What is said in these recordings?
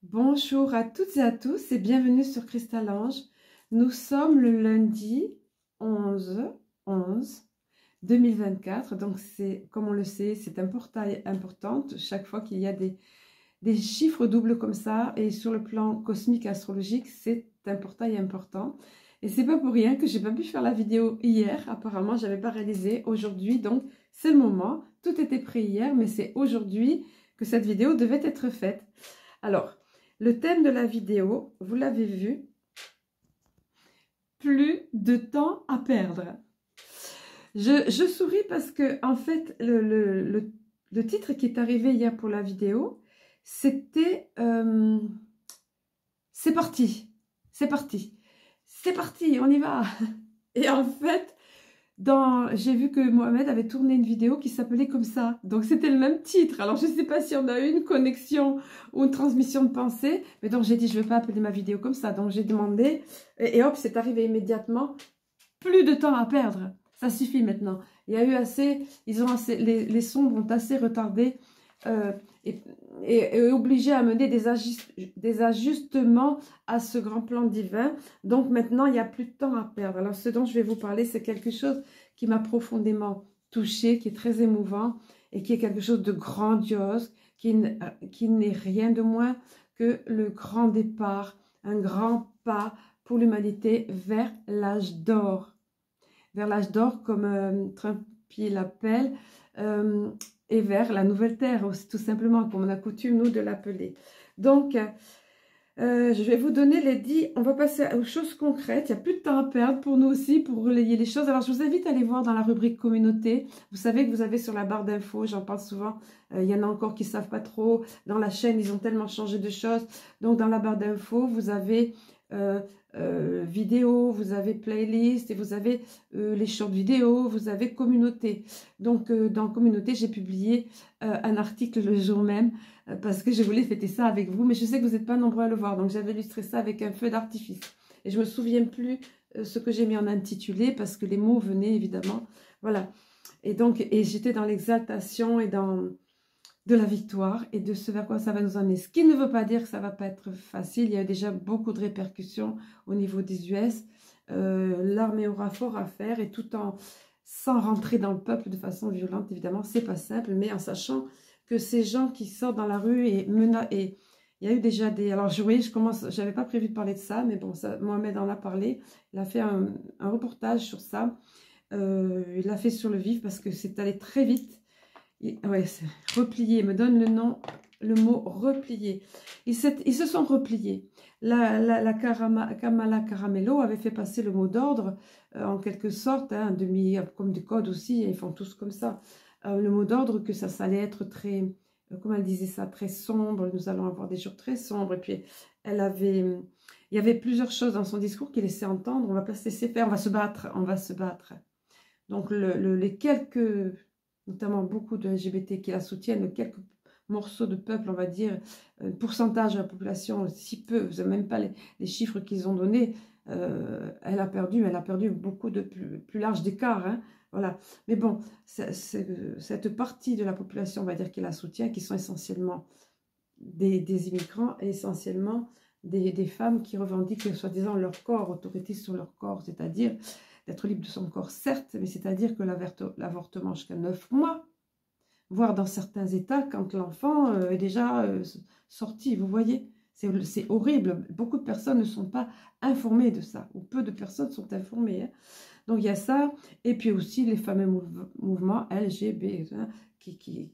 Bonjour à toutes et à tous et bienvenue sur Cristal Ange. Nous sommes le lundi 11/11/2024. Donc c'est, comme on le sait, c'est un portail important chaque fois qu'il y a des chiffres doubles comme ça. Et sur le plan cosmique et astrologique, c'est un portail important. Et c'est pas pour rien que j'ai pas pu faire la vidéo hier. Apparemment, j'avais pas réalisé aujourd'hui. Donc c'est le moment. Tout était prêt hier, mais c'est aujourd'hui que cette vidéo devait être faite. Alors, le thème de la vidéo, vous l'avez vu, plus de temps à perdre. Je souris parce que, en fait, le titre qui est arrivé hier pour la vidéo, c'était c'est parti, c'est parti, c'est parti, on y va. Et en fait, j'ai vu que Mohamed avait tourné une vidéo qui s'appelait comme ça. Donc, c'était le même titre. Alors, je ne sais pas si on a eu une connexion ou une transmission de pensée. Mais donc, j'ai dit, je ne vais pas appeler ma vidéo comme ça. Donc, j'ai demandé. Et hop, c'est arrivé immédiatement. Plus de temps à perdre. Ça suffit maintenant. Il y a eu assez. Les sondes ont assez retardé. Euh, et obligé à mener des ajustements à ce grand plan divin. Donc maintenant, il n'y a plus de temps à perdre. Alors ce dont je vais vous parler, c'est quelque chose qui m'a profondément touchée, qui est très émouvant et qui est quelque chose de grandiose, qui n'est rien de moins que le grand départ, un grand pas pour l'humanité vers l'âge d'or. Vers l'âge d'or, comme Trump l'appelle, et vers la nouvelle terre, aussi, tout simplement, comme on a coutume, nous, de l'appeler. Donc, je vais vous donner les 10, on va passer aux choses concrètes, il n'y a plus de temps à perdre pour nous aussi, pour relayer les choses. Alors, je vous invite à aller voir dans la rubrique communauté, vous savez que vous avez sur la barre d'infos, j'en parle souvent, il y en a encore qui ne savent pas trop, dans la chaîne, ils ont tellement changé de choses. Donc, dans la barre d'infos, vous avez vidéo, vous avez playlist et vous avez les short vidéos, vous avez communauté. Donc dans communauté, j'ai publié un article le jour même parce que je voulais fêter ça avec vous, mais je sais que vous n'êtes pas nombreux à le voir, donc j'avais illustré ça avec un feu d'artifice. Et je me souviens plus ce que j'ai mis en intitulé parce que les mots venaient évidemment. Voilà. Et donc, j'étais dans l'exaltation et dans de la victoire et de ce vers quoi ça va nous emmener. Ce qui ne veut pas dire que ça va pas être facile. Il y a déjà beaucoup de répercussions au niveau des US. L'armée aura fort à faire et tout en sans rentrer dans le peuple de façon violente, évidemment, c'est pas simple, mais en sachant que ces gens qui sortent dans la rue et il y a eu déjà des... Alors, oui, j'avais pas prévu de parler de ça, mais bon, Mohamed en a parlé. Il a fait un reportage sur ça. Il l'a fait sur le vif parce que c'est allé très vite. Ouais, c'est replié, me donne le mot replié. Ils se sont repliés. Kamala Caramello avait fait passer le mot d'ordre, en quelque sorte, hein, comme du code aussi, ils font tous comme ça. Le mot d'ordre que ça allait être très, comment elle disait ça, très sombre, nous allons avoir des jours très sombres. Et puis, il y avait plusieurs choses dans son discours qui laissait entendre, on va pas se laisser faire, on va se battre, on va se battre. Donc, les quelques... notamment beaucoup de LGBT qui la soutiennent, quelques morceaux de peuple, on va dire, un pourcentage de la population, si peu, vous n'avez même pas les chiffres qu'ils ont donnés, elle a perdu beaucoup de plus large d'écart, hein, voilà. Mais bon, cette partie de la population, on va dire, qui la soutient, qui sont essentiellement des immigrants et essentiellement des femmes qui revendiquent, soi-disant, leur corps, autorité sur leur corps, c'est-à-dire d'être libre de son corps, certes, mais c'est-à-dire que l'avortement jusqu'à 9 mois, voire dans certains états, quand l'enfant est déjà sorti, vous voyez, c'est horrible. Beaucoup de personnes ne sont pas informées de ça, ou peu de personnes sont informées. Hein. Donc il y a ça, et puis aussi les fameux mouvements LGBT hein, qui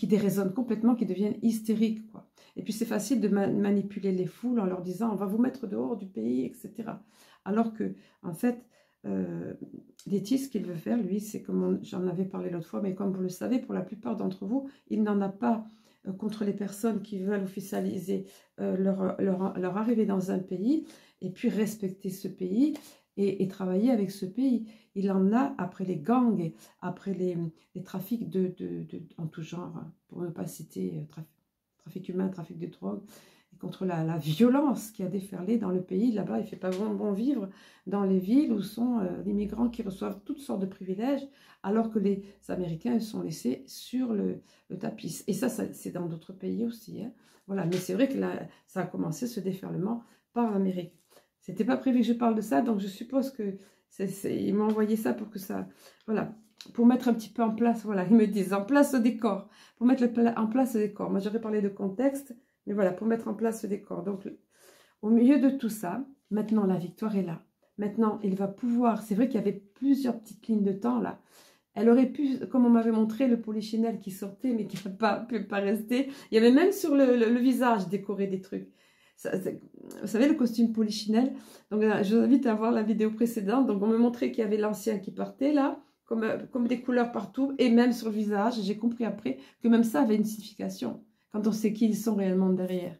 déraisonnent complètement, qui deviennent hystériques, quoi. Et puis c'est facile de manipuler les foules en leur disant on va vous mettre dehors du pays, etc. Alors que, en fait, Letty, ce qu'il veut faire, lui, c'est comme j'en avais parlé l'autre fois, mais comme vous le savez, pour la plupart d'entre vous, il n'en a pas contre les personnes qui veulent officialiser leur arrivée dans un pays et puis respecter ce pays et travailler avec ce pays. Il en a après les gangs, après les trafics en tout genre, pour ne pas citer trafic humain, trafic de drogue, contre la violence qui a déferlé dans le pays. Là-bas, il ne fait pas vraiment bon vivre dans les villes où sont les migrants qui reçoivent toutes sortes de privilèges, alors que les Américains sont laissés sur le tapis. Et ça c'est dans d'autres pays aussi. Hein. Voilà. Mais c'est vrai que là, ça a commencé ce déferlement par l'Amérique. C'était pas prévu que je parle de ça, donc je suppose que il m'a envoyé ça pour que ça... Voilà. Pour mettre un petit peu en place, voilà, ils me disent en place le décor. Pour mettre en place le décor. Moi, j'aurais parlé de contexte, mais voilà, pour mettre en place le décor. Donc, au milieu de tout ça, maintenant, la victoire est là. Maintenant, il va pouvoir... C'est vrai qu'il y avait plusieurs petites lignes de temps, là. Elle aurait pu, comme on m'avait montré, le polichinelle qui sortait, mais qui ne peut pas rester. Il y avait même sur le visage décoré des trucs. Ça, vous savez, le costume polichinelle. Donc, je vous invite à voir la vidéo précédente. Donc, on me montrait qu'il y avait l'ancien qui partait, là. Comme des couleurs partout, et même sur le visage. J'ai compris après que même ça avait une signification, quand on sait qui ils sont réellement derrière.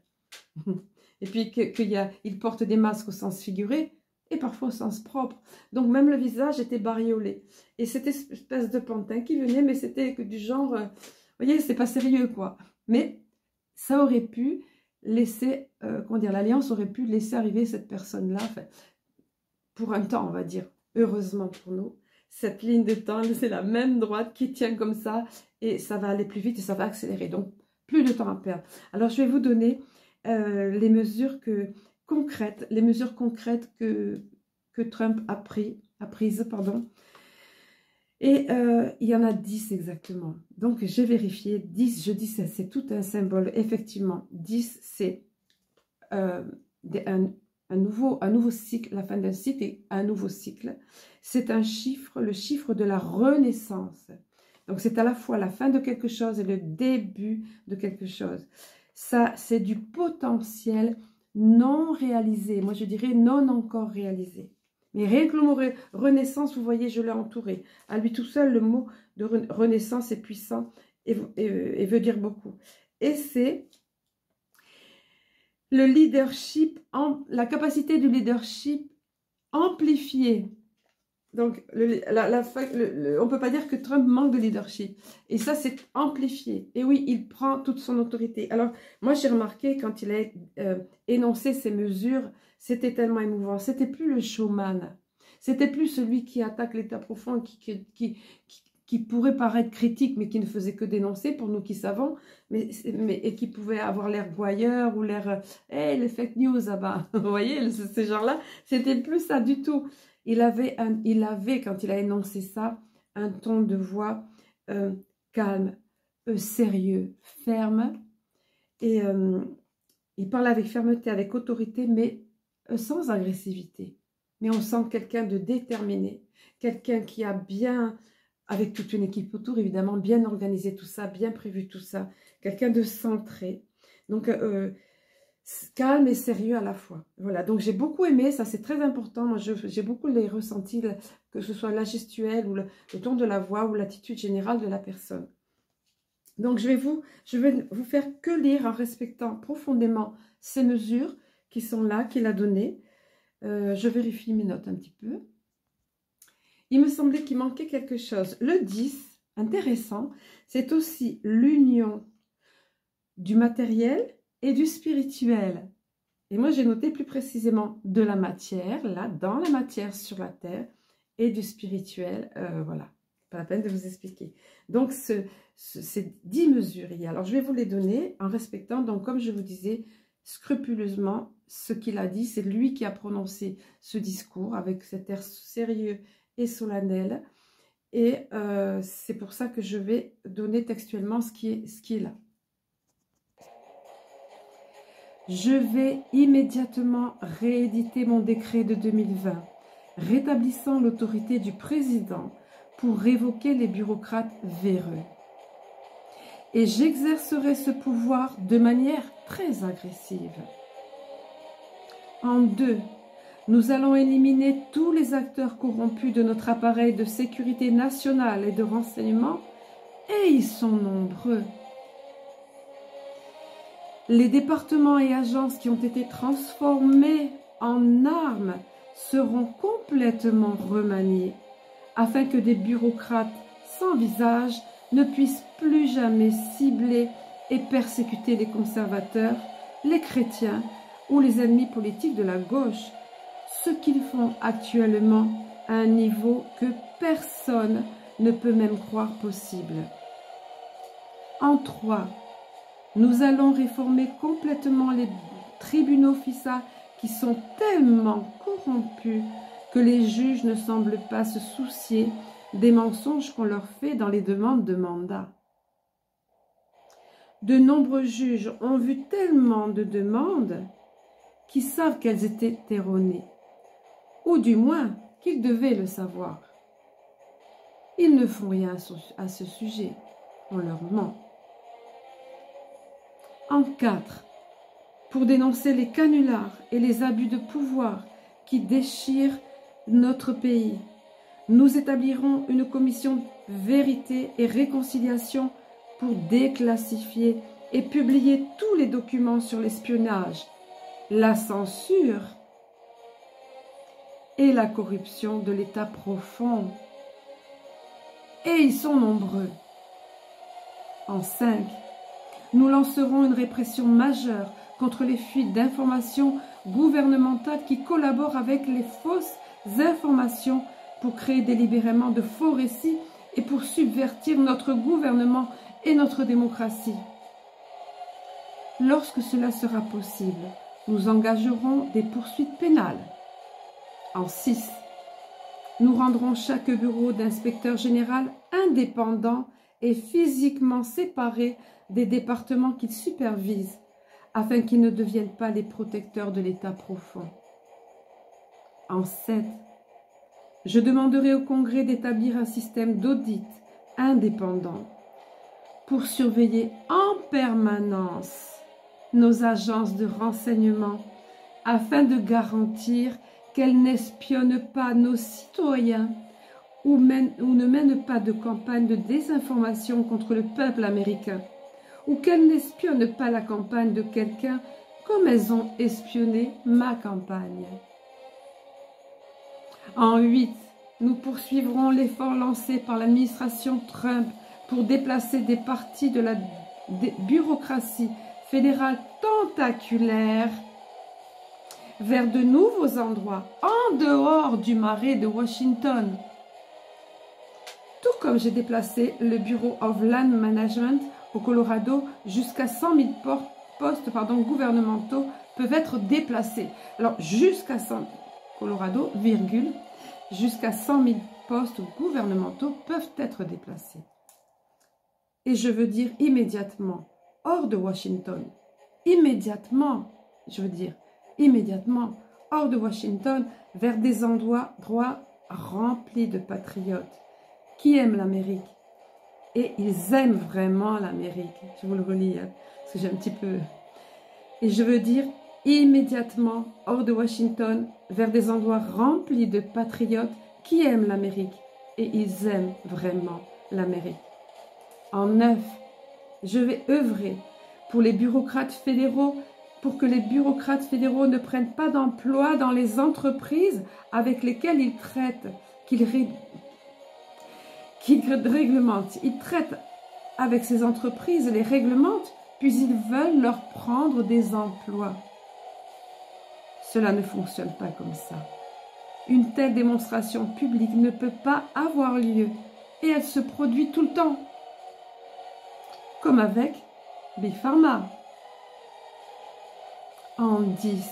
Et puis qu'ils portent des masques au sens figuré, et parfois au sens propre. Donc même le visage était bariolé. Et c'était cette espèce de pantin qui venait, mais c'était que du genre, vous voyez, c'est pas sérieux, quoi. Mais ça aurait pu laisser, comment dire, l'Alliance aurait pu laisser arriver cette personne-là, enfin, pour un temps, on va dire, heureusement pour nous. Cette ligne de temps, c'est la même droite qui tient comme ça et ça va aller plus vite et ça va accélérer. Donc, plus de temps à perdre. Alors, je vais vous donner les mesures concrètes que Trump a prises. Et il y en a 10 exactement. Donc, j'ai vérifié. 10, je dis ça, c'est tout un symbole. Effectivement, 10, c'est un nouveau cycle, la fin d'un cycle et un nouveau cycle. C'est un chiffre, le chiffre de la renaissance. Donc, c'est à la fois la fin de quelque chose et le début de quelque chose. Ça, c'est du potentiel non réalisé. Moi, je dirais non encore réalisé. Mais rien que le mot renaissance, vous voyez, je l'ai entouré. À lui tout seul, le mot de renaissance est puissant et veut dire beaucoup. Et c'est le leadership, la capacité du leadership amplifiée. Donc, on ne peut pas dire que Trump manque de leadership. Et ça, c'est amplifié. Et oui, il prend toute son autorité. Alors, moi, j'ai remarqué quand il a énoncé ces mesures, c'était tellement émouvant. C'était plus le showman. C'était plus celui qui attaque l'état profond, qui pourrait paraître critique, mais qui ne faisait que dénoncer pour nous qui savons, et qui pouvait avoir l'air gouailleur ou l'air hey, les fake news, ah ben, vous voyez, ces gens-là, c'était plus ça du tout. Il avait, quand il a énoncé ça, un ton de voix calme, sérieux, ferme, et il parle avec fermeté, avec autorité, mais sans agressivité. Mais on sent quelqu'un de déterminé, quelqu'un qui a bien, avec toute une équipe autour, évidemment, bien organisé tout ça, bien prévu tout ça, quelqu'un de centré. Donc, calme et sérieux à la fois. Voilà, donc j'ai beaucoup aimé, ça c'est très important. Moi, j'ai beaucoup les ressentis, que ce soit la gestuelle ou le ton de la voix ou l'attitude générale de la personne. Donc, je vais vous faire que lire en respectant profondément ces mesures qui sont là, qu'il a données. Je vérifie mes notes un petit peu. Il me semblait qu'il manquait quelque chose. Le 10, intéressant, c'est aussi l'union du matériel et du spirituel. Et moi, j'ai noté plus précisément de la matière, là, dans la matière sur la terre, et du spirituel, voilà. Pas la peine de vous expliquer. Donc, ces 10 mesures, il y a. Alors, je vais vous les donner en respectant, donc, comme je vous disais, scrupuleusement, ce qu'il a dit. C'est lui qui a prononcé ce discours avec cet air sérieux et solennel. Et c'est pour ça que je vais donner textuellement ce qui est là. Je vais immédiatement rééditer mon décret de 2020, rétablissant l'autorité du président pour révoquer les bureaucrates véreux. Et j'exercerai ce pouvoir de manière très agressive. En 2, nous allons éliminer tous les acteurs corrompus de notre appareil de sécurité nationale et de renseignement, et ils sont nombreux. Les départements et agences qui ont été transformés en armes seront complètement remaniés afin que des bureaucrates sans visage ne puissent plus jamais cibler et persécuter les conservateurs les chrétiens ou les ennemis politiques de la gauche, ce qu'ils font actuellement à un niveau que personne ne peut même croire possible. En 3, nous allons réformer complètement les tribunaux FISA qui sont tellement corrompus que les juges ne semblent pas se soucier des mensonges qu'on leur fait dans les demandes de mandat. De nombreux juges ont vu tellement de demandes qu'ils savent qu'elles étaient erronées, ou du moins qu'ils devaient le savoir. Ils ne font rien à ce sujet, on leur ment. En 4, pour dénoncer les canulars et les abus de pouvoir qui déchirent notre pays, nous établirons une commission vérité et réconciliation pour déclassifier et publier tous les documents sur l'espionnage, la censure et la corruption de l'État profond. Et ils sont nombreux. En 5, nous lancerons une répression majeure contre les fuites d'informations gouvernementales qui collaborent avec les fausses informations pour créer délibérément de faux récits et pour subvertir notre gouvernement et notre démocratie. Lorsque cela sera possible, nous engagerons des poursuites pénales. En 6, nous rendrons chaque bureau d'inspecteur général indépendant et physiquement séparé des départements qu'il supervise, afin qu'ils ne deviennent pas les protecteurs de l'État profond. En 7, je demanderai au Congrès d'établir un système d'audit indépendant pour surveiller en permanence nos agences de renseignement afin de garantir qu'elles n'espionnent pas nos citoyens ou ne mènent pas de campagne de désinformation contre le peuple américain, ou qu'elles n'espionnent pas la campagne de quelqu'un comme elles ont espionné ma campagne. En 8, nous poursuivrons l'effort lancé par l'administration Trump pour déplacer des parties de la bureaucratie fédérale tentaculaire vers de nouveaux endroits en dehors du marais de Washington. Tout comme j'ai déplacé le Bureau of Land Management au Colorado, jusqu'à 100 000 postes gouvernementaux peuvent être déplacés. Alors, jusqu'à 100 Colorado, virgule, jusqu'à 100 000 postes gouvernementaux peuvent être déplacés. Et je veux dire immédiatement, hors de Washington. Immédiatement, je veux dire immédiatement, hors de Washington, vers des endroits remplis de patriotes qui aiment l'Amérique. Et ils aiment vraiment l'Amérique. Je vous le relis, hein, parce que j'ai un petit peu... Et je veux dire immédiatement, hors de Washington, vers des endroits remplis de patriotes qui aiment l'Amérique. Et ils aiment vraiment l'Amérique. En 9, je vais œuvrer pour les bureaucrates fédéraux, pour que les bureaucrates fédéraux ne prennent pas d'emploi dans les entreprises avec lesquelles ils traitent, qu'ils réglementent. Ils traitent avec ces entreprises, les réglementent, puis ils veulent leur prendre des emplois. Cela ne fonctionne pas comme ça. Une telle démonstration publique ne peut pas avoir lieu et elle se produit tout le temps. Comme avec Big Pharma. En 10.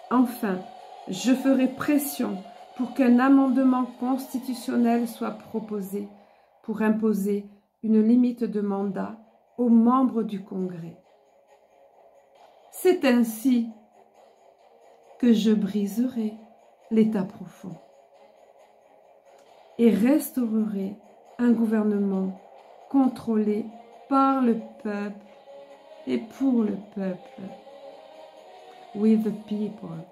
Enfin, je ferai pression pour qu'un amendement constitutionnel soit proposé pour imposer une limite de mandat aux membres du Congrès. C'est ainsi que je briserai l'État profond et restaurerai un gouvernement contrôlé par le peuple et pour le peuple. With the people.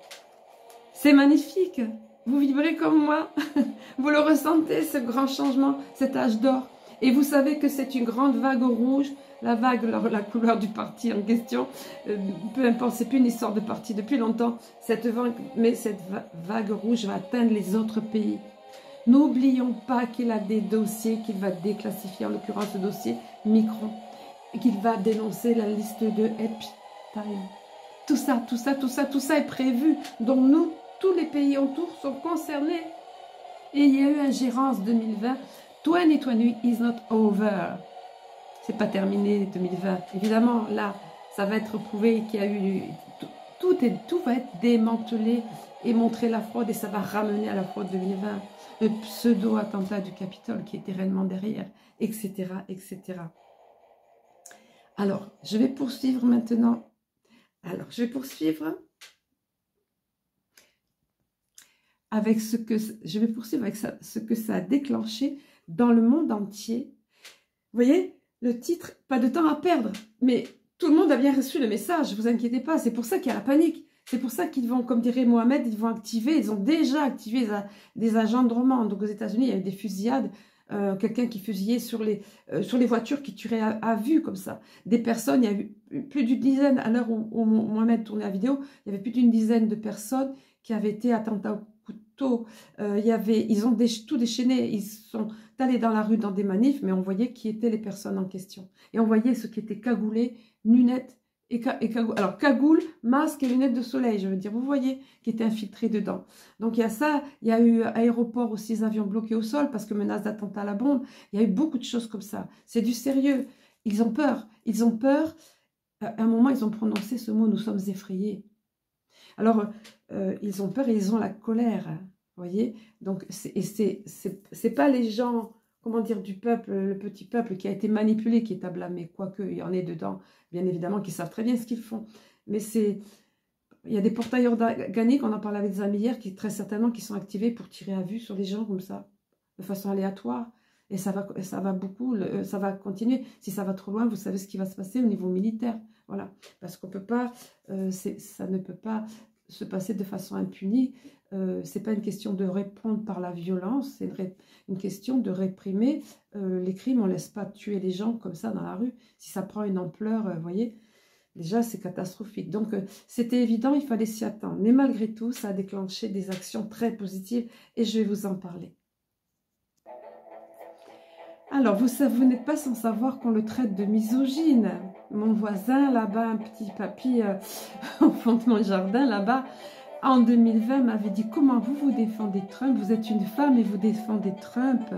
C'est magnifique. Vous vibrez comme moi. Vous le ressentez, ce grand changement, cet âge d'or. Et vous savez que c'est une grande vague rouge. La vague, la couleur du parti en question, peu importe, c'est plus une histoire de parti depuis longtemps. Mais cette vague rouge va atteindre les autres pays. N'oublions pas qu'il a des dossiers qu'il va déclassifier, en l'occurrence le dossier Micron, et qu'il va dénoncer la liste de time. Tout ça, tout ça, tout ça, tout ça est prévu. Donc nous, tous les pays autour sont concernés. Et il y a eu ingérence 2020. 2020 is not over. C'est pas terminé 2020. Évidemment, là, ça va être prouvé qu'il y a eu... Tout va être démantelé et montrer la fraude et ça va ramener à la fraude 2020. Le pseudo-attentat du Capitole qui était réellement derrière, etc., etc. Alors, je vais poursuivre maintenant. Alors, je vais poursuivre avec ce que ça a déclenché dans le monde entier. Vous voyez, le titre, pas de temps à perdre, mais tout le monde a bien reçu le message, ne vous inquiétez pas, c'est pour ça qu'il y a la panique. C'est pour ça qu'ils vont, comme dirait Mohamed, ils vont activer, ils ont déjà activé des agendrements. Donc aux États-Unis, il y a eu des fusillades, quelqu'un qui fusillait sur les voitures qui tueraient à vue comme ça. Des personnes, il y a eu plus d'une dizaine, à l'heure où Mohamed tournait la vidéo, il y avait plus d'une dizaine de personnes qui avaient été attentats au couteau. Ils ont tout déchaîné, ils sont allés dans la rue dans des manifs, mais on voyait qui étaient les personnes en question. Et on voyait ceux qui étaient cagoulés, lunettes, alors cagoule, masque et lunettes de soleil, je veux dire, vous voyez, qui étaient infiltrés dedans. Donc il y a ça, il y a eu aéroport aussi, les avions bloqués au sol parce que menace d'attentat à la bombe, il y a eu beaucoup de choses comme ça. C'est du sérieux, ils ont peur, à un moment ils ont prononcé ce mot, nous sommes effrayés. Alors ils ont peur et ils ont la colère, vous voyez, donc c'est pas les gens... Comment dire, du peuple, le petit peuple qui a été manipulé, qui est à blâmer, quoique il y en ait dedans, bien évidemment, qui savent très bien ce qu'ils font. Mais il y a des portails organiques, on en parlait avec des amis hier, qui très certainement qui sont activés pour tirer à vue sur les gens comme ça, de façon aléatoire. Et ça va continuer. Si ça va trop loin, vous savez ce qui va se passer au niveau militaire. Voilà, parce qu'on peut pas, ça ne peut pas se passer de façon impunie. C'est pas une question de répondre par la violence, c'est une question de réprimer les crimes. On ne laisse pas tuer les gens comme ça dans la rue. Si ça prend une ampleur, vous voyez, déjà c'est catastrophique. Donc c'était évident, il fallait s'y attendre. Mais malgré tout, ça a déclenché des actions très positives et je vais vous en parler. Alors, vous n'êtes pas sans savoir qu'on le traite de misogyne. Mon voisin, là-bas, un petit papy au fond de mon jardin, là-bas, en 2020, m'avait dit « Comment vous défendez Trump? Vous êtes une femme et vous défendez Trump ?»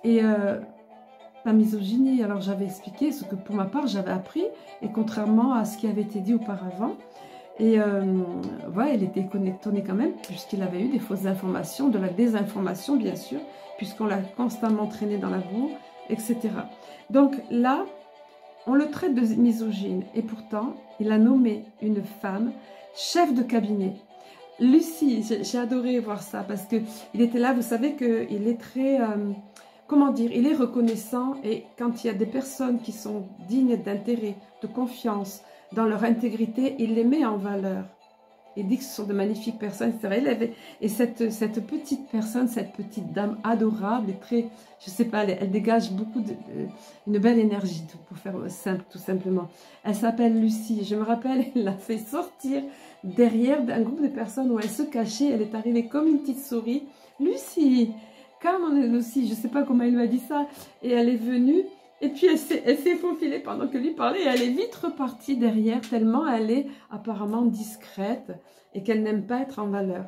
Et la misogynie, alors j'avais expliqué ce que pour ma part, j'avais appris, et contrairement à ce qui avait été dit auparavant, et ouais, elle était étonnée quand même, puisqu'il avait eu des fausses informations, de la désinformation bien sûr, puisqu'on l'a constamment traîné dans la boue, etc. Donc là, on le traite de misogyne, et pourtant, il a nommé une femme chef de cabinet. Lucie, j'ai adoré voir ça, parce qu'il était là, vous savez qu'il est très... comment dire, il est reconnaissant, et quand il y a des personnes qui sont dignes d'intérêt, de confiance, dans leur intégrité, il les met en valeur. Il dit que ce sont de magnifiques personnes, etc. Et cette petite personne, cette petite dame adorable, est très, je sais pas, elle dégage beaucoup une belle énergie, pour faire simple, tout simplement. Elle s'appelle Lucie. Je me rappelle, elle l'a fait sortir derrière un groupe de personnes où elle se cachait. Elle est arrivée comme une petite souris. Lucie, come on Lucie, je sais pas comment elle lui a dit ça. Et elle est venue. Et puis elle s'est faufilée pendant que lui parlait et elle est vite repartie derrière tellement elle est apparemment discrète et qu'elle n'aime pas être en valeur.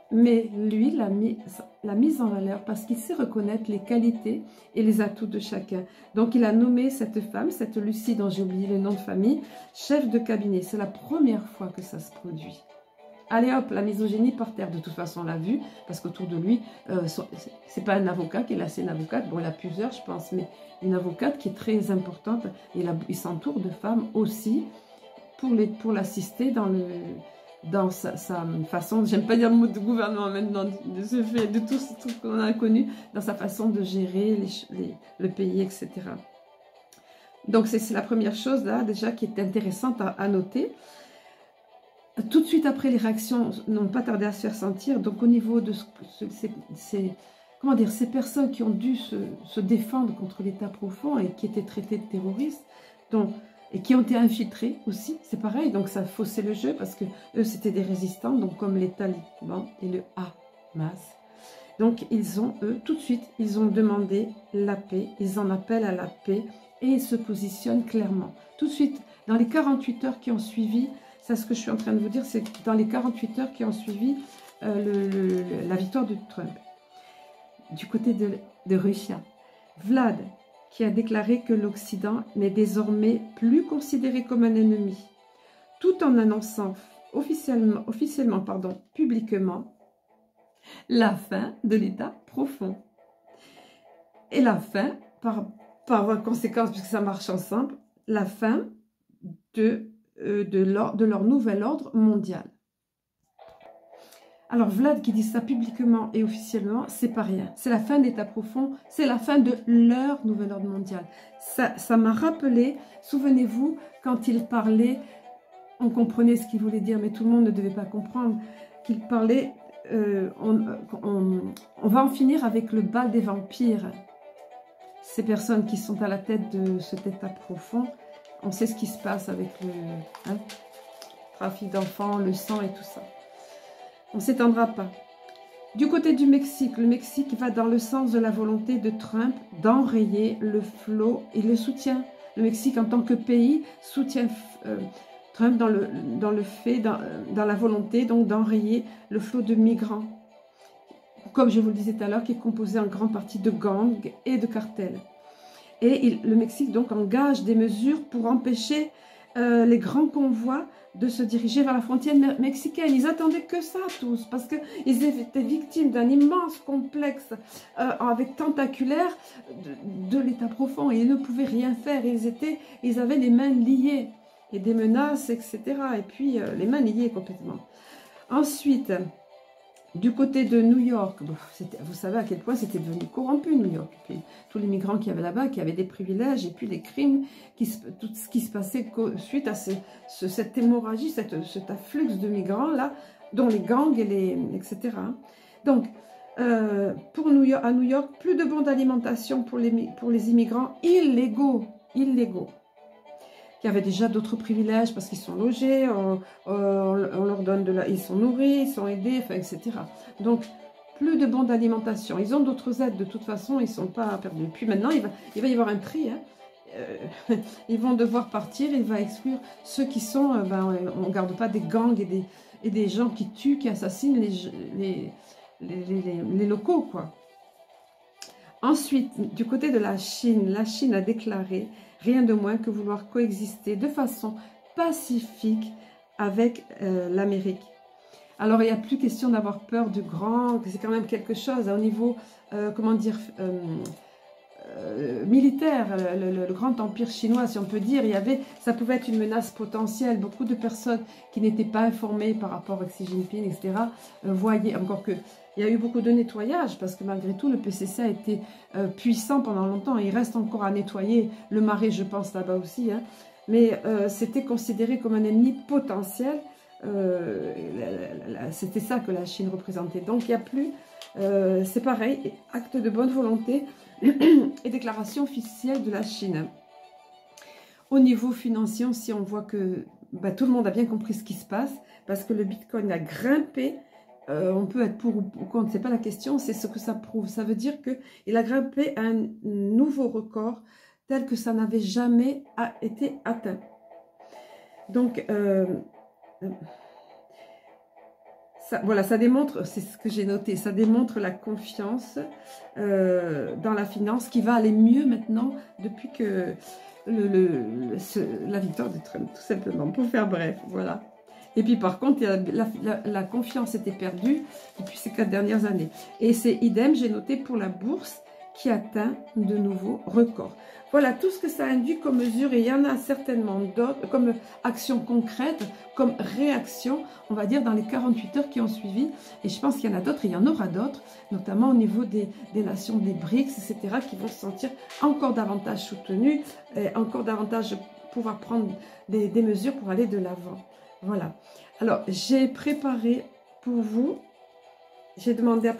Mais lui l'a mise en valeur parce qu'il sait reconnaître les qualités et les atouts de chacun. Donc il a nommé cette femme, cette Lucie dont j'ai oublié le nom de famille, chef de cabinet. C'est la première fois que ça se produit. Allez hop, la misogynie par terre. De toute façon, on l'a vu, parce qu'autour de lui, c'est pas un avocat qui est là, c'est une avocate. Bon, il a plusieurs, je pense, mais une avocate qui est très importante. Il s'entoure de femmes aussi pour l'assister dans sa façon, j'aime pas dire le mot de gouvernement maintenant, de tout ce qu'on a connu, dans sa façon de gérer le pays, etc. Donc, c'est la première chose, là, déjà, qui est intéressante à noter. Tout de suite après, les réactions n'ont pas tardé à se faire sentir. Donc, au niveau de ces personnes qui ont dû se défendre contre l'État profond et qui étaient traitées de terroristes, et qui ont été infiltrés aussi, c'est pareil. Donc, ça faussait le jeu parce que eux, c'était des résistants, donc comme les talibans et le Hamas. Donc, eux, tout de suite, ils ont demandé la paix. Ils en appellent à la paix et ils se positionnent clairement. Tout de suite, Dans les 48 heures qui ont suivi, c'est ce que je suis en train de vous dire, c'est que dans les 48 heures qui ont suivi la victoire de Trump, du côté de Russie, Vlad, qui a déclaré que l'Occident n'est désormais plus considéré comme un ennemi, tout en annonçant officiellement, publiquement, la fin de l'état profond. Et la fin, par conséquence, puisque ça marche ensemble, la fin de leur nouvel ordre mondial. Alors Vlad qui dit ça publiquement et officiellement, c'est pas rien. C'est la fin de l'état profond, c'est la fin de leur nouvel ordre mondial. Ça m'a rappelé, souvenez-vous, quand il parlait, on comprenait ce qu'il voulait dire, mais tout le monde ne devait pas comprendre, qu'il parlait, on va en finir avec le bal des vampires. Ces personnes qui sont à la tête de cet état profond, on sait ce qui se passe avec le trafic d'enfants, le sang et tout ça. On ne s'étendra pas. Du côté du Mexique, le Mexique va dans le sens de la volonté de Trump d'enrayer le flot et le soutien. Le Mexique, en tant que pays, soutient Trump dans la volonté donc d'enrayer le flot de migrants. Comme je vous le disais tout à l'heure, qui est composé en grande partie de gangs et de cartels. Et le Mexique donc engage des mesures pour empêcher les grands convois de se diriger vers la frontière mexicaine. Ils attendaient que ça tous, parce qu'ils étaient victimes d'un immense complexe avec tentaculaire de l'état profond, et ils ne pouvaient rien faire. Ils avaient les mains liées, et des menaces, etc. Et puis les mains liées complètement. Ensuite, du côté de New York, vous savez à quel point c'était devenu corrompu New York. Et puis, tous les migrants qui avaient là-bas, qui avaient des privilèges, et puis les crimes, tout ce qui se passait suite à cette hémorragie, cet afflux de migrants-là, dont les gangs, etc. Donc, à New York, plus de bons d'alimentation pour les immigrants illégaux, qui avaient déjà d'autres privilèges parce qu'ils sont logés, on leur donne ils sont nourris, ils sont aidés, enfin, etc. Donc, plus de bons d'alimentation. Ils ont d'autres aides, de toute façon, ils ne sont pas perdus. Puis maintenant, il va y avoir un tri. Hein. Ils vont devoir partir, il va exclure ceux qui sont, on ne garde pas des gangs et des gens qui tuent, qui assassinent les locaux, quoi. Ensuite, du côté de la Chine a déclaré rien de moins que vouloir coexister de façon pacifique avec l'Amérique. Alors, il n'y a plus question d'avoir peur du grand, c'est quand même quelque chose au niveau, militaire, le grand empire chinois, si on peut dire, ça pouvait être une menace potentielle. Beaucoup de personnes qui n'étaient pas informées par rapport à Xi Jinping, etc., voyaient, encore que il y a eu beaucoup de nettoyage, parce que malgré tout, le PCC a été puissant pendant longtemps. Il reste encore à nettoyer le marais, je pense, là-bas aussi. Hein. Mais c'était considéré comme un ennemi potentiel. C'était ça que la Chine représentait. Donc, il n'y a plus, c'est pareil, acte de bonne volonté et déclaration officielle de la Chine. Au niveau financier, si on voit que tout le monde a bien compris ce qui se passe, parce que le Bitcoin a grimpé. On peut être pour ou contre, c'est pas la question, c'est ce que ça prouve. Ça veut dire qu'il a grimpé à un nouveau record tel que ça n'avait jamais été atteint. Donc, voilà, ça démontre, c'est ce que j'ai noté, ça démontre la confiance dans la finance qui va aller mieux maintenant depuis que la victoire de Trump, tout simplement, pour faire bref, voilà. Et puis par contre, la confiance était perdue depuis ces 4 dernières années. Et c'est idem, j'ai noté pour la bourse qui atteint de nouveaux records. Voilà tout ce que ça induit comme mesure, et il y en a certainement d'autres, comme action concrète, comme réaction, on va dire, dans les 48 heures qui ont suivi. Et je pense qu'il y en a d'autres, et il y en aura d'autres, notamment au niveau des nations des BRICS, etc., qui vont se sentir encore davantage soutenues, et encore davantage pouvoir prendre des mesures pour aller de l'avant. Voilà. Alors, j'ai préparé pour vous, j'ai demandé à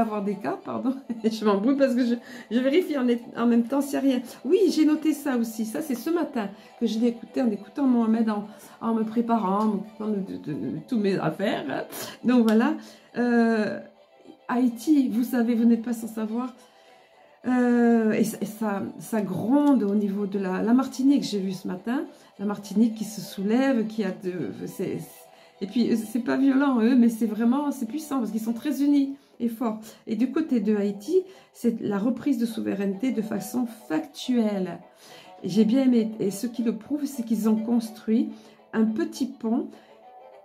avoir des cas, pardon. Je m'embrouille parce que je vérifie en même temps s'il n'y a rien. Oui, j'ai noté ça aussi. Ça, c'est ce matin que je l'ai écouté en écoutant Mohamed, en me préparant, en m'occupant de toutes mes affaires. Hein. Donc voilà. Haïti, vous savez, vous n'êtes pas sans savoir. Ça gronde au niveau de la Martinique, j'ai vu ce matin. La Martinique qui se soulève, qui a de... Et puis, c'est pas violent, eux, mais c'est vraiment, c'est puissant, parce qu'ils sont très unis et forts. Et du côté de Haïti, c'est la reprise de souveraineté de façon factuelle. J'ai bien aimé, et ce qui le prouve, c'est qu'ils ont construit un petit pont,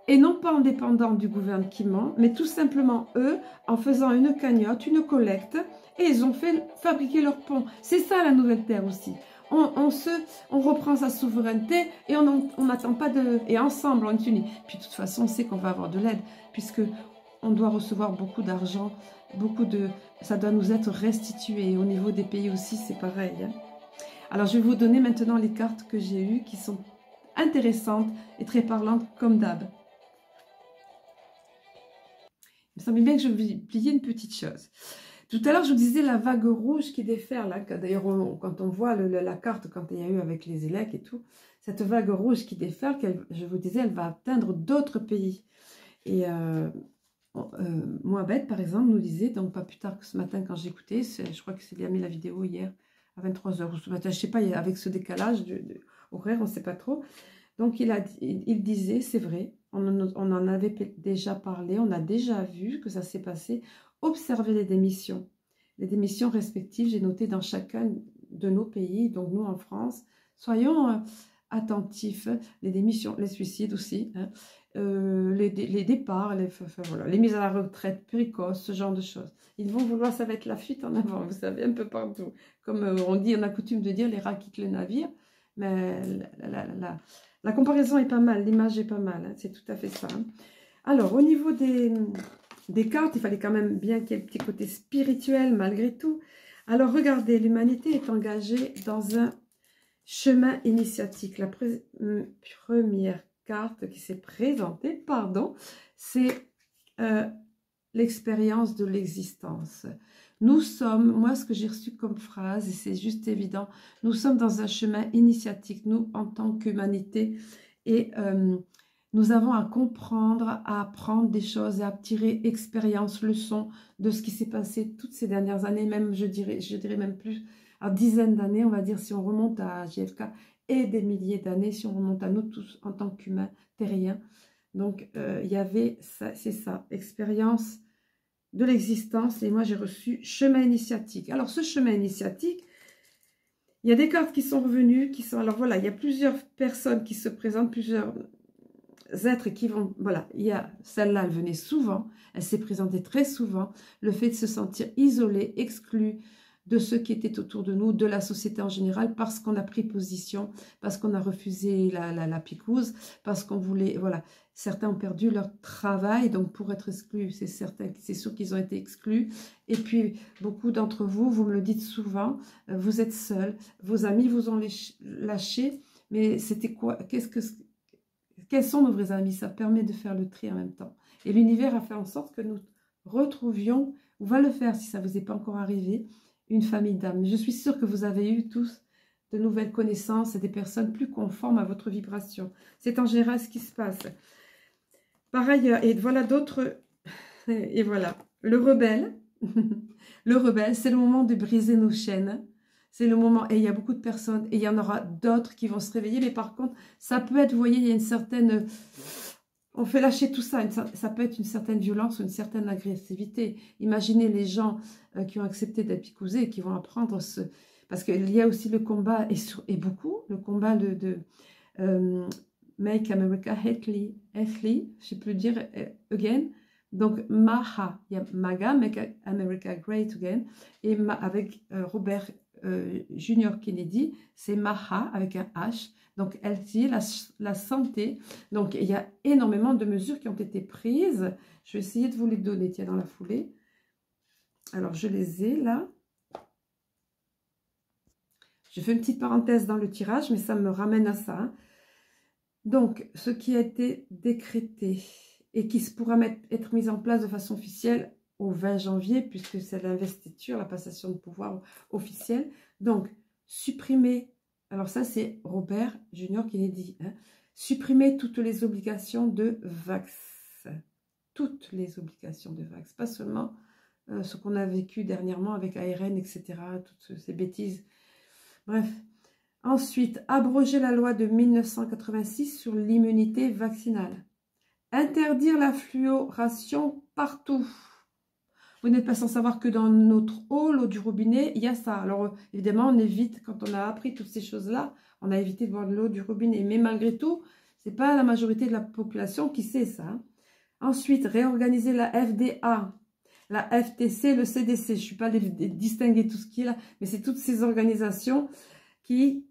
et non pas en dépendant du gouvernement, mais tout simplement eux, en faisant une cagnotte, une collecte, et ils ont fait fabriquer leur pont. C'est ça la nouvelle terre aussi. On reprend sa souveraineté et on n'attend pas de... Et ensemble, on est unis. Puis de toute façon, on sait qu'on va avoir de l'aide, puisque on doit recevoir beaucoup d'argent, ça doit nous être restitué. Au niveau des pays aussi, c'est pareil. Hein. Alors, je vais vous donner maintenant les cartes que j'ai eues, qui sont intéressantes et très parlantes, comme d'hab. Il me semble bien que je vais plier une petite chose. Tout à l'heure, je vous disais la vague rouge qui déferle. D'ailleurs, quand on voit la carte, quand il y a eu avec les élèves et tout, cette vague rouge qui déferle, je vous disais, elle va atteindre d'autres pays. Et Mohamed, par exemple, nous disait, donc pas plus tard que ce matin quand j'écoutais, je crois que c'est lui a mis la vidéo hier à 23 h ou ce matin, je ne sais pas, avec ce décalage horaire, on ne sait pas trop. Donc, il disait, c'est vrai, on en avait déjà parlé, on a déjà vu que ça s'est passé. Observez les démissions respectives, j'ai noté dans chacun de nos pays, donc nous en France, soyons attentifs, les démissions, les suicides aussi, hein, les départs, voilà, les mises à la retraite précoces, ce genre de choses. Ils vont vouloir, ça va être la fuite en avant, vous savez, un peu partout. Comme on a coutume de dire, les rats quittent le navire, mais la comparaison est pas mal, l'image est pas mal, hein, c'est tout à fait ça. Hein. Alors, au niveau des cartes, il fallait quand même bien qu'il y ait un petit côté spirituel malgré tout. Alors, regardez, l'humanité est engagée dans un chemin initiatique. La première carte qui s'est présentée, pardon, c'est l'expérience de l'existence. Nous sommes, moi ce que j'ai reçu comme phrase, et c'est juste évident, nous sommes dans un chemin initiatique, nous en tant qu'humanité, et nous avons à comprendre, à apprendre des choses et à tirer expérience, leçon de ce qui s'est passé toutes ces dernières années, même je dirais même plus, à dizaines d'années, on va dire, si on remonte à JFK, et des milliers d'années, si on remonte à nous tous en tant qu'humains terriens. Donc, il y avait, c'est ça, expérience de l'existence, et moi j'ai reçu chemin initiatique. Alors, ce chemin initiatique, il y a des cartes qui sont revenues, alors voilà, il y a plusieurs personnes qui se présentent, plusieurs êtres qui vont, voilà, il y a celle-là, elle venait souvent, elle s'est présentée très souvent, le fait de se sentir isolé, exclu de ceux qui étaient autour de nous, de la société en général, parce qu'on a pris position, parce qu'on a refusé la picouse, parce qu'on voulait, voilà, certains ont perdu leur travail, donc pour être exclus, c'est sûr qu'ils ont été exclus, et puis beaucoup d'entre vous, vous me le dites souvent, vous êtes seuls, vos amis vous ont lâché, mais c'était quoi, quels sont nos vrais amis? Ça permet de faire le tri en même temps. Et l'univers a fait en sorte que nous retrouvions, ou va le faire si ça ne vous est pas encore arrivé, une famille d'âmes. Je suis sûre que vous avez eu tous de nouvelles connaissances et des personnes plus conformes à votre vibration. C'est en général ce qui se passe. Par ailleurs, et voilà d'autres... Et voilà, le rebelle. Le rebelle, c'est le moment de briser nos chaînes. C'est le moment, et il y a beaucoup de personnes, et il y en aura d'autres qui vont se réveiller, mais par contre, ça peut être, vous voyez, il y a une certaine... On fait lâcher tout ça, ça peut être une certaine violence ou une certaine agressivité. Imaginez les gens qui ont accepté d'être picousés et qui vont apprendre ce... Parce qu'il y a aussi le combat, et beaucoup, le combat de Make America Healthy, je ne sais plus dire, again. Donc, MAHA, il y a MAGA, Make America Great Again, et avec Robert Junior Kennedy, c'est MAHA avec un H. Donc, elle dit la santé. Donc, il y a énormément de mesures qui ont été prises. Je vais essayer de vous les donner, tiens, dans la foulée. Alors, je les ai là. Je fais une petite parenthèse dans le tirage, mais ça me ramène à ça. Hein. Donc, ce qui a été décrété et qui pourra être mis en place de façon officielle au 20 janvier, puisque c'est l'investiture, la passation de pouvoir officielle. Donc, supprimer... Alors ça, c'est Robert Junior Kennedy. Hein. Supprimer toutes les obligations de vax. Toutes les obligations de vax. Pas seulement ce qu'on a vécu dernièrement avec ARN, etc., toutes ces bêtises. Bref. Ensuite, abroger la loi de 1986 sur l'immunité vaccinale. Interdire la fluoration partout. Vous n'êtes pas sans savoir que dans notre eau, l'eau du robinet, il y a ça. Alors, évidemment, on évite, quand on a appris toutes ces choses-là, on a évité de boire de l'eau du robinet. Mais malgré tout, ce n'est pas la majorité de la population qui sait ça. Ensuite, réorganiser la FDA, la FTC, le CDC. Je ne suis pas distinguer tout ce qui est là, mais c'est toutes ces organisations qui,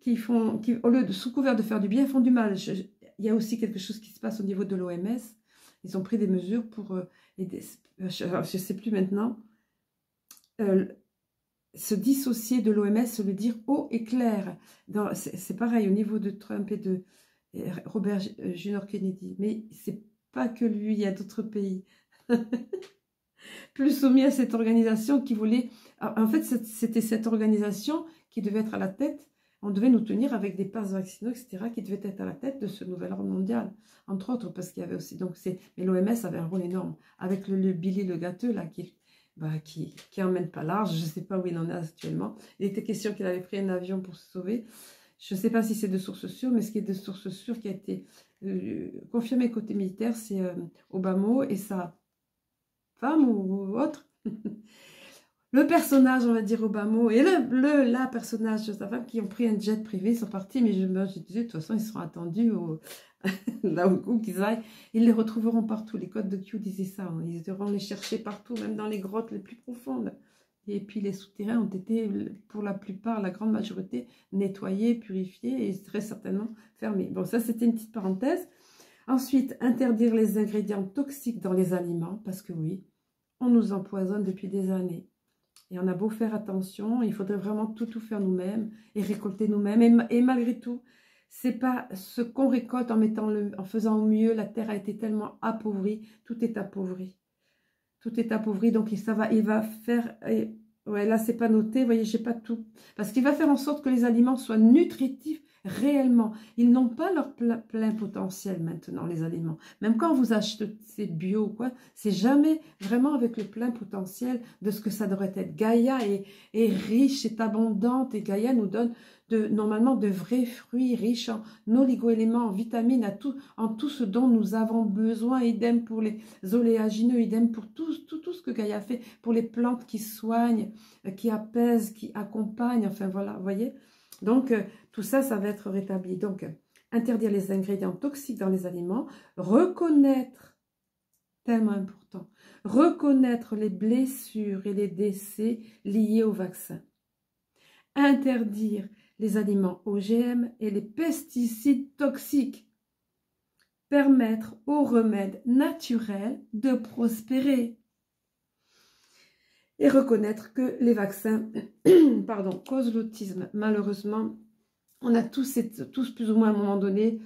au lieu de, sous couvert de faire du bien, font du mal. Il y a aussi quelque chose qui se passe au niveau de l'OMS. Ils ont pris des mesures pour aider, je ne sais plus maintenant, se dissocier de l'OMS, se le dire haut et clair. C'est pareil au niveau de Trump et de Robert Junior Kennedy. Mais c'est pas que lui, il y a d'autres pays. Plus soumis à cette organisation qui voulait... En fait, c'était cette organisation qui devait être à la tête. On devait nous tenir avec des passes vaccinaux, etc., qui devaient être à la tête de ce nouvel ordre mondial. Entre autres, parce qu'il y avait aussi... mais l'OMS avait un rôle énorme. Avec le Billy le gâteux, là, qui emmène pas large. Je ne sais pas où il en est actuellement. Il était question qu'il avait pris un avion pour se sauver. Je ne sais pas si c'est de source sûre, mais ce qui est de source sûre qui a été confirmé côté militaire, c'est Obama et sa femme ou autre. Le personnage, on va dire Obama, et la personnage de sa femme qui ont pris un jet privé, ils sont partis, mais je disais, de toute façon, ils seront attendus là où qu'ils aillent. Ils les retrouveront partout. Les codes de Q disaient ça. Hein. Ils devront les chercher partout, même dans les grottes les plus profondes. Et puis les souterrains ont été, pour la plupart, la grande majorité, nettoyés, purifiés et très certainement fermés. Bon, ça, c'était une petite parenthèse. Ensuite, interdire les ingrédients toxiques dans les aliments, parce que oui, on nous empoisonne depuis des années. Et on a beau faire attention, il faudrait vraiment tout faire nous-mêmes et récolter nous-mêmes. Et malgré tout, c'est pas ce qu'on récolte en faisant au mieux. La terre a été tellement appauvrie, tout est appauvri. Tout est appauvri, donc il va faire... Ouais, là, c'est pas noté, vous voyez, j'ai pas tout. Parce qu'il va faire en sorte que les aliments soient nutritifs réellement. Ils n'ont pas leur plein potentiel maintenant, les aliments. Même quand vous achetez bio ou quoi, c'est jamais vraiment avec le plein potentiel de ce que ça devrait être. Gaïa est riche, est abondante, et Gaïa nous donne normalement de vrais fruits riches en oligo-éléments, en vitamines, en tout ce dont nous avons besoin. Idem pour les oléagineux, idem pour tout ce que Gaïa fait, pour les plantes qui soignent, qui apaisent, qui accompagnent, enfin voilà, vous voyez. Donc, tout ça, ça va être rétabli. Donc, interdire les ingrédients toxiques dans les aliments, reconnaître, tellement important, reconnaître les blessures et les décès liés au vaccin. Interdire les aliments OGM et les pesticides toxiques. Permettre aux remèdes naturels de prospérer. Et reconnaître que les vaccins causent l'autisme. Malheureusement, on a tous plus ou moins à un moment donné